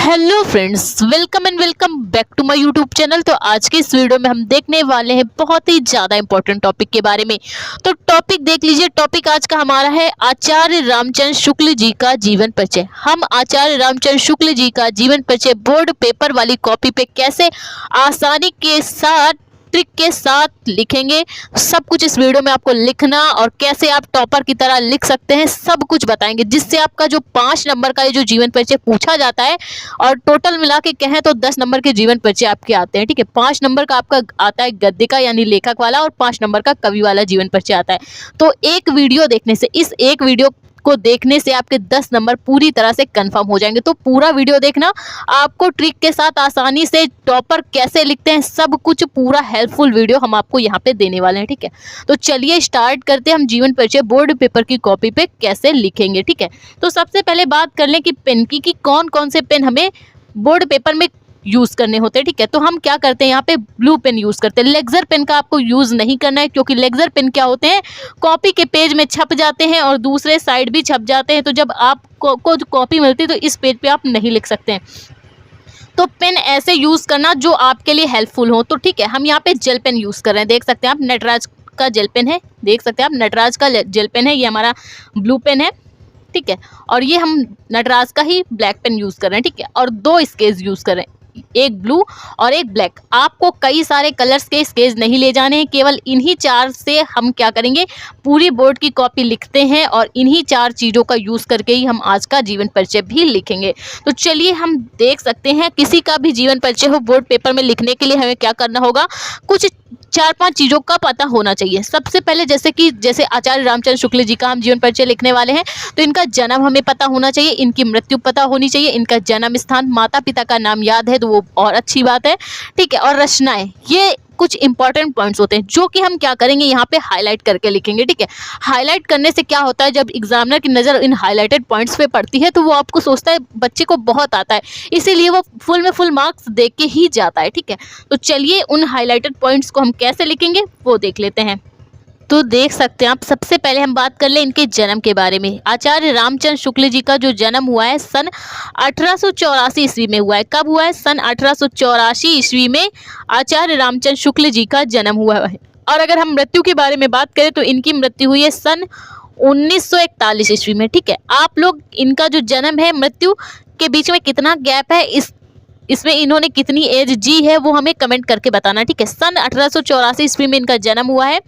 Hello friends, welcome and welcome back to my YouTube channel. तो आज के इस वीडियो में हम देखने वाले हैं बहुत ही ज़्यादा इंपॉर्टेंट टॉपिक के बारे में। तो टॉपिक देख लीजिए। टॉपिक आज का हमारा है आचार्य रामचंद्र शुक्ल जी का जीवन परिचय। हम आचार्य रामचंद्र शुक्ल जी का जीवन परिचय बोर्ड पेपर वाली कॉपी पे कैसे आसानी के साथ, ट्रिक के साथ लिखेंगे, सब कुछ इस वीडियो में आपको लिखना और कैसे आप टॉपर की तरह लिख सकते हैं सब कुछ बताएंगे, जिससे आपका जो 5 नंबर का ये जो जीवन परिचय पूछा जाता है और टोटल मिला के कहें तो 10 नंबर के जीवन परिचय आपके आते हैं। ठीक है, 5 नंबर का आपका आता है गद्य का यानी लेखक वाला और 5 नंबर का कवि वाला जीवन परिचय आता है। तो एक वीडियो देखने से, इस एक वीडियो को देखने से आपके 10 नंबर पूरी तरह से कंफर्म हो जाएंगे। तो पूरा वीडियो देखना, आपको ट्रिक के साथ आसानी से टॉपर कैसे लिखते हैं सब कुछ पूरा हेल्पफुल वीडियो हम आपको यहाँ पे देने वाले हैं। ठीक है, तो चलिए स्टार्ट करते हैं। हम जीवन परिचय बोर्ड पेपर की कॉपी पे कैसे लिखेंगे। ठीक है, तो सबसे पहले बात कर लें कि पेन की कि कौन कौन से पेन हमें बोर्ड पेपर में यूज़ करने होते हैं। ठीक है, तो हम क्या करते हैं, यहाँ पे ब्लू पेन यूज़ करते हैं। लेक्सर पेन का आपको यूज़ नहीं करना है, क्योंकि लेक्सर पेन क्या होते हैं, कॉपी के पेज में छप जाते हैं और दूसरे साइड भी छप जाते हैं। तो जब आपको कॉपी मिलती है तो इस पेज पे आप नहीं लिख सकते हैं। तो पेन ऐसे यूज़ करना जो आपके लिए हेल्पफुल हो। तो ठीक है, हम यहाँ पे जेल पेन यूज़ कर रहे हैं। देख सकते हैं आप, नटराज का जेल पेन है। देख सकते हैं आप, नटराज का जेल पेन है। ये हमारा ब्लू पेन है। ठीक है, और ये हम नटराज का ही ब्लैक पेन यूज़ कर रहे हैं। ठीक है, और 2 स्केच यूज़ कर रहे हैं, एक ब्लू और एक ब्लैक। आपको कई सारे कलर्स के स्केच नहीं ले जाने हैं, केवल इन्हीं 4 से हम क्या करेंगे, पूरी बोर्ड की कॉपी लिखते हैं और इन्हीं 4 चीज़ों का यूज़ करके ही हम आज का जीवन परिचय भी लिखेंगे। तो चलिए हम देख सकते हैं, किसी का भी जीवन परिचय हो बोर्ड पेपर में लिखने के लिए हमें क्या करना होगा, कुछ 4-5 चीज़ों का पता होना चाहिए। सबसे पहले जैसे आचार्य रामचंद्र शुक्ल जी का हम जीवन परिचय लिखने वाले हैं, तो इनका जन्म हमें पता होना चाहिए, इनकी मृत्यु पता होनी चाहिए, इनका जन्म स्थान, माता पिता का नाम याद है तो वो और अच्छी बात है। ठीक है, और रचनाएं, ये कुछ इंपॉर्टेंट पॉइंट्स होते हैं जो कि हम क्या करेंगे, यहाँ पे हाईलाइट करके लिखेंगे। ठीक है, हाईलाइट करने से क्या होता है, जब एग्जामिनर की नज़र इन हाईलाइटेड पॉइंट्स पे पड़ती है तो वो आपको सोचता है बच्चे को बहुत आता है, इसीलिए वो फुल में फुल मार्क्स दे के ही जाता है। ठीक है, तो चलिए उन हाईलाइटेड पॉइंट्स को हम कैसे लिखेंगे वो देख लेते हैं। तो देख सकते हैं आप, सबसे पहले हम बात कर ले इनके जन्म के बारे में। आचार्य रामचंद्र शुक्ल जी का जो जन्म हुआ है सन 1884 ईस्वी में हुआ है। कब हुआ है, सन 1884 ईस्वी में आचार्य रामचंद्र शुक्ल जी का जन्म हुआ है। और अगर हम मृत्यु के बारे में बात करें तो इनकी मृत्यु हुई है सन 1941 ईस्वी में। ठीक है, आप लोग इनका जो जन्म है मृत्यु के बीच में कितना गैप है, इसमें इन्होंने कितनी एज जी है वो हमें कमेंट करके बताना। ठीक है, सन 1884 ईस्वी में इनका जन्म हुआ है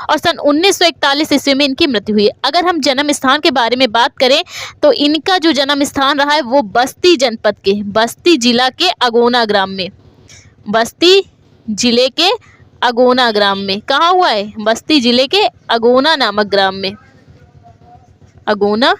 और सन 1941 ईस्वी में इनकी मृत्यु हुई है। अगर हम जन्म स्थान के बारे में बात करें तो इनका जो जन्म स्थान रहा है वो बस्ती जनपद के, बस्ती जिला के अगोना ग्राम में, बस्ती जिले के अगोना ग्राम में। कहाँ हुआ है, बस्ती जिले के अगोना नामक ग्राम में, अगोना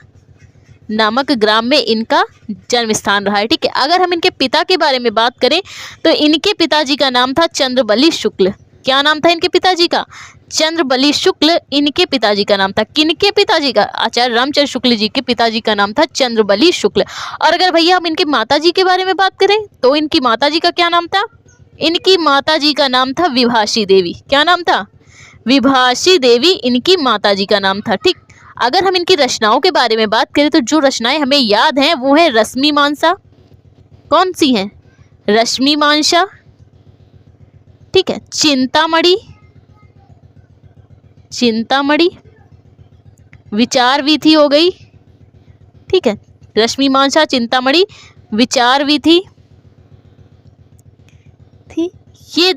नामक ग्राम में इनका जन्म स्थान रहा है। ठीक है, अगर हम इनके पिता के बारे में बात करें तो इनके पिताजी का नाम था चंद्रबली शुक्ल। क्या नाम था इनके पिताजी का, चंद्रबली शुक्ल इनके पिताजी का नाम था। किनके पिताजी का, आचार्य रामचंद्र शुक्ल जी के पिताजी का नाम था चंद्रबली शुक्ल। और अगर भैया हम इनके माताजी के बारे में बात करें तो इनकी माताजी का क्या नाम था, इनकी माताजी का नाम था विभाषी देवी। क्या नाम था, विभाषी देवी इनकी माताजी का नाम था। ठीक, अगर हम इनकी रचनाओं के बारे में बात करें तो जो रचनाएं हमें याद हैं वो है रश्मिमांसा। कौन सी हैं, रश्मिमांसा। ठीक है, चिंतामणि, चिंतामणि, विचार विधि हो गई। ठीक है, रश्मिमांसा, चिंतामणि, विचार विधि थी। ये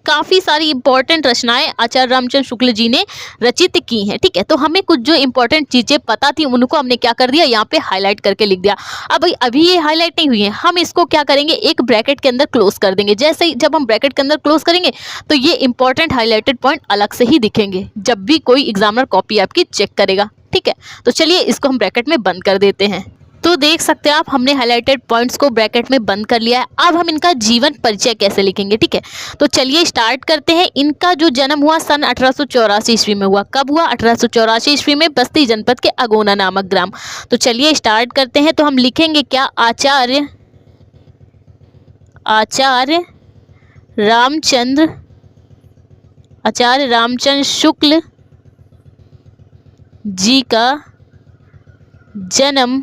काफ़ी सारी इंपॉर्टेंट रचनाएं आचार्य रामचंद्र शुक्ल जी ने रचित की हैं। ठीक है, तो हमें कुछ जो इंपॉर्टेंट चीज़ें पता थी उनको हमने क्या कर दिया, यहाँ पे हाईलाइट करके लिख दिया। अब अभी ये हाईलाइट नहीं हुई है, हम इसको क्या करेंगे, एक ब्रैकेट के अंदर क्लोज कर देंगे। जैसे ही जब हम ब्रैकेट के अंदर क्लोज करेंगे तो ये इंपॉर्टेंट हाईलाइटेड पॉइंट अलग से ही दिखेंगे जब भी कोई एग्जामिनर कॉपी आपकी चेक करेगा। ठीक है, तो चलिए इसको हम ब्रैकेट में बंद कर देते हैं। तो देख सकते हैं आप, हमने हाईलाइटेड पॉइंट्स को ब्रैकेट में बंद कर लिया है। अब हम इनका जीवन परिचय कैसे लिखेंगे। ठीक है, तो चलिए स्टार्ट करते हैं। इनका जो जन्म हुआ सन 1884 ईस्वी में हुआ। कब हुआ, 1884 ईस्वी में, बस्ती जनपद के अगोना नामक ग्राम। तो चलिए स्टार्ट करते हैं। तो हम लिखेंगे क्या, आचार्य रामचंद्र शुक्ल जी का जन्म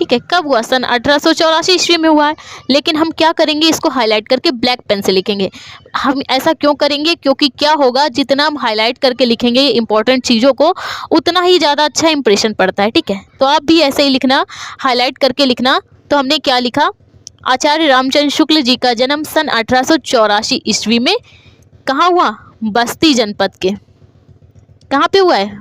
ठीक है, कब हुआ? सन 1884 ईस्वी में हुआ है। लेकिन हम क्या करेंगे, इसको हाईलाइट करके ब्लैक पेन से लिखेंगे। हम ऐसा क्यों करेंगे? क्योंकि क्या होगा, जितना हम हाईलाइट करके लिखेंगे इंपॉर्टेंट चीज़ों को, उतना ही ज़्यादा अच्छा इंप्रेशन पड़ता है। ठीक है, तो आप भी ऐसे ही लिखना, हाईलाइट करके लिखना। तो हमने क्या लिखा? आचार्य रामचंद्र शुक्ल जी का जन्म सन 1884 ईस्वी में कहाँ हुआ? बस्ती जनपद के। कहाँ पे हुआ है?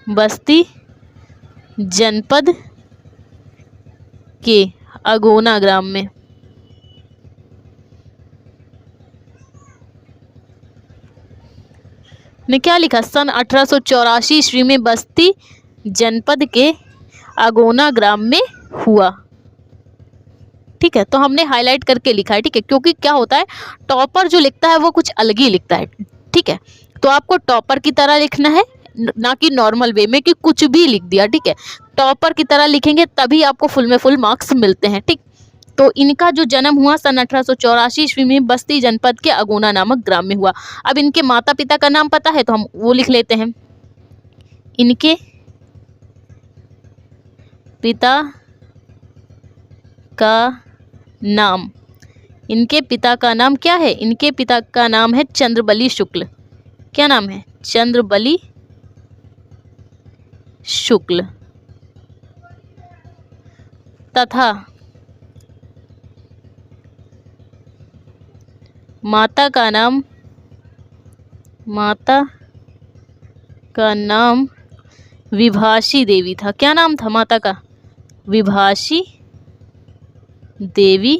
बस्ती जनपद के अगोना ग्राम में। ने क्या लिखा? सन 1884 ईस्वी में बस्ती जनपद के अगोना ग्राम में हुआ। ठीक है, तो हमने हाईलाइट करके लिखा है। ठीक है, क्योंकि क्या होता है, टॉपर जो लिखता है वो कुछ अलग ही लिखता है। ठीक है, तो आपको टॉपर की तरह लिखना है, ना कि नॉर्मल वे में कि कुछ भी लिख दिया। ठीक है, टॉपर की तरह लिखेंगे तभी आपको फुल में फुल मार्क्स मिलते हैं। ठीक, तो इनका जो जन्म हुआ सन 1884 ईस्वी में बस्ती जनपद के अगोना नामक ग्राम में हुआ। अब इनके माता पिता का नाम पता है तो हम वो लिख लेते हैं। इनके पिता का नाम, इनके पिता का नाम क्या है? इनके पिता का नाम है चंद्रबली शुक्ल। क्या नाम है? चंद्रबली शुक्ल। तथा माता का नाम विभाषी देवी था। क्या नाम था माता का? विभाषी देवी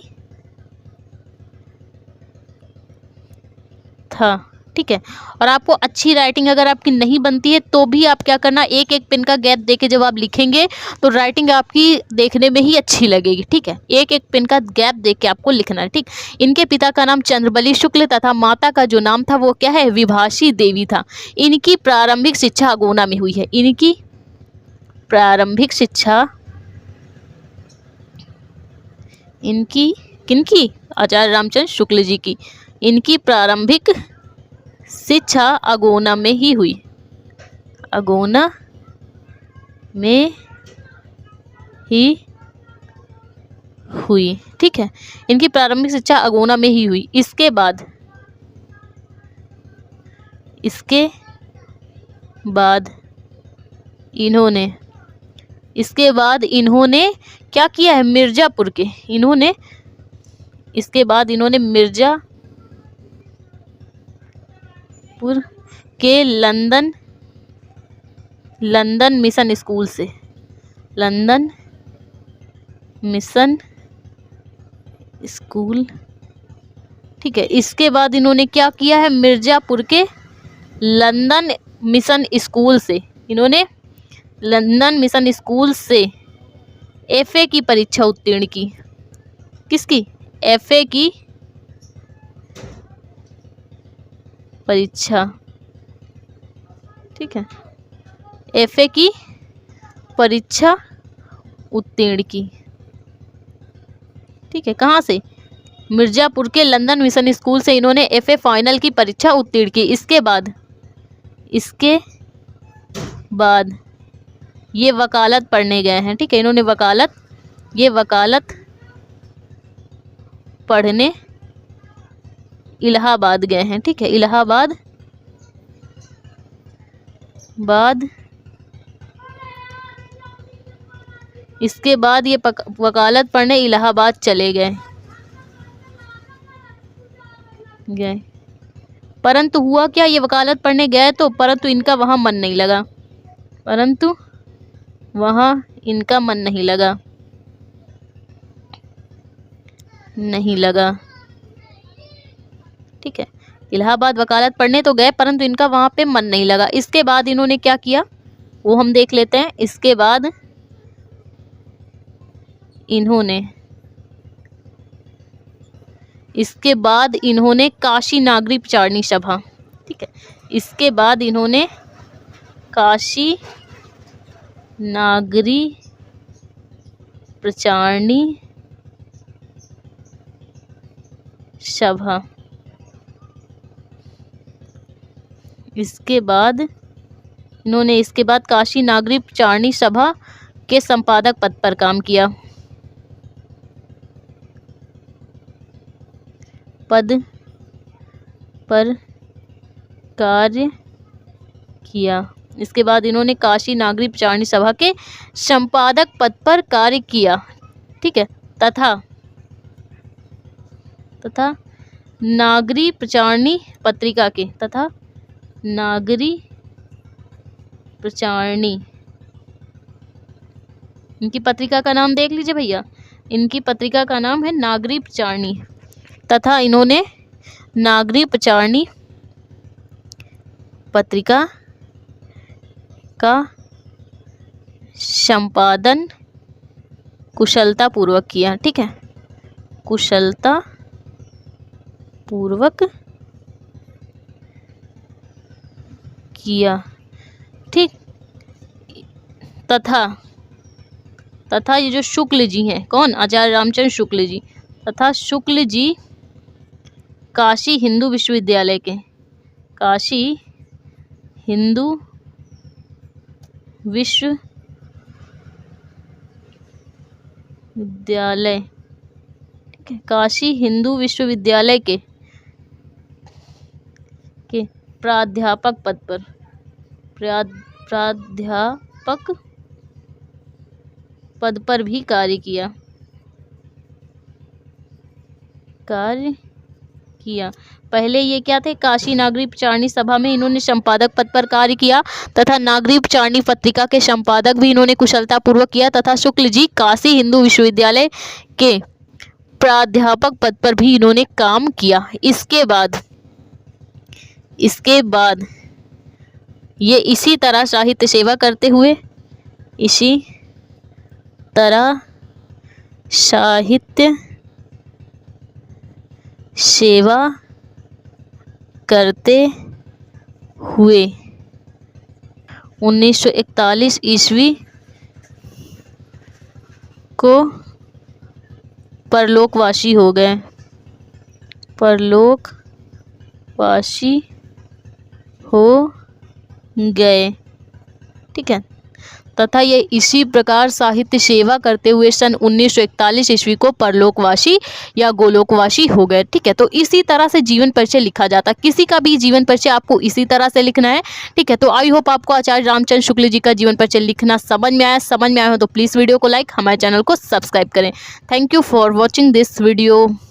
था। ठीक है, और आपको अच्छी राइटिंग अगर आपकी नहीं बनती है तो भी आप क्या करना, एक एक पेन का गैप देके जब आप लिखेंगे तो राइटिंग आपकी देखने में ही अच्छी लगेगी। ठीक है, एक एक पेन का गैप देके आपको लिखना है। ठीक, इनके पिता का नाम चंद्रबली शुक्ल तथा माता का जो नाम था वो क्या है? विभाषी देवी था। इनकी प्रारंभिक शिक्षा अगोना में हुई है। इनकी प्रारंभिक शिक्षा किनकी? आचार्य रामचंद्र शुक्ल जी की। इनकी प्रारंभिक शिक्षा अगोना में ही हुई। अगोना में ही हुई। ठीक है, इनकी प्रारंभिक शिक्षा अगोना में ही हुई। इसके बाद इन्होंने क्या किया है? मिर्जापुर के इन्होंने मिर्जापुर के लंदन मिशन स्कूल से, लंदन मिशन स्कूल। ठीक है, इसके बाद इन्होंने क्या किया है? मिर्जापुर के लंदन मिशन स्कूल से, इन्होंने लंदन मिशन स्कूल से एफए की परीक्षा उत्तीर्ण की। किसकी? एफए की परीक्षा। ठीक है, एफए की परीक्षा उत्तीर्ण की। ठीक है, कहाँ से? मिर्जापुर के लंदन मिशन स्कूल से इन्होंने एफए फाइनल की परीक्षा उत्तीर्ण की। इसके बाद ये वकालत पढ़ने गए हैं। ठीक है, इन्होंने वकालत पढ़ने इलाहाबाद गए हैं। ठीक है, इलाहाबाद इसके बाद ये वकालत पढ़ने इलाहाबाद चले गए। परंतु हुआ क्या? ये वकालत पढ़ने गए तो परंतु इनका वहाँ मन नहीं लगा। ठीक है, इलाहाबाद वकालत पढ़ने तो गए परंतु इनका वहाँ पे मन नहीं लगा। इसके बाद इन्होंने क्या किया वो हम देख लेते हैं। इसके बाद इन्होंने काशी नागरी प्रचारणी सभा। ठीक है, इसके बाद इन्होंने काशी नागरी प्रचारणी सभा, इसके बाद इन्होंने इसके बाद काशी नागरी प्रचारणी सभा के संपादक पद पर काम किया। पद पर कार्य किया। इसके बाद इन्होंने काशी नागरी प्रचारणी सभा के संपादक पद पर कार्य किया। ठीक है। तथा नागरी प्रचारणी पत्रिका के नागरी प्रचारणी, इनकी पत्रिका का नाम देख लीजिए भैया, इनकी पत्रिका का नाम है नागरी प्रचारणी। तथा इन्होंने नागरी प्रचारणी पत्रिका का संपादन कुशलता पूर्वक किया। ठीक है, कुशलता पूर्वक किया। ठीक। तथा ये जो शुक्ल जी हैं, कौन? आचार्य रामचंद्र शुक्ल जी। तथा शुक्ल जी काशी हिंदू विश्वविद्यालय के, काशी हिंदू विश्वविद्यालय, ठीक है, काशी हिंदू विश्वविद्यालय के प्राध्यापक पद पर, प्राध्यापक पद पर भी कार्य किया। पहले ये क्या थे? काशी नागरी प्रचारणी सभा में इन्होंने संपादक पद पर कार्य किया तथा नागरी प्रचारणी पत्रिका के संपादक भी इन्होंने कुशलता पूर्वक किया तथा शुक्ल जी काशी हिंदू विश्वविद्यालय के प्राध्यापक पद पर भी इन्होंने काम किया। इसके बाद ये इसी तरह साहित्य सेवा करते हुए, इसी तरह साहित्य सेवा करते हुए 1941 ईस्वी को परलोकवासी हो गए। ठीक है। तथा ये इसी प्रकार साहित्य सेवा करते हुए सन 1941 ईस्वी को परलोकवासी या गोलोकवासी हो गए। ठीक है। तो इसी तरह से जीवन परिचय लिखा जाता है। किसी का भी जीवन परिचय आपको इसी तरह से लिखना है। ठीक है। तो आई होप आपको आचार्य रामचंद्र शुक्ल जी का जीवन परिचय लिखना समझ में आया हो तो प्लीज़ वीडियो को लाइक, हमारे चैनल को सब्सक्राइब करें। Thank you for watching this video.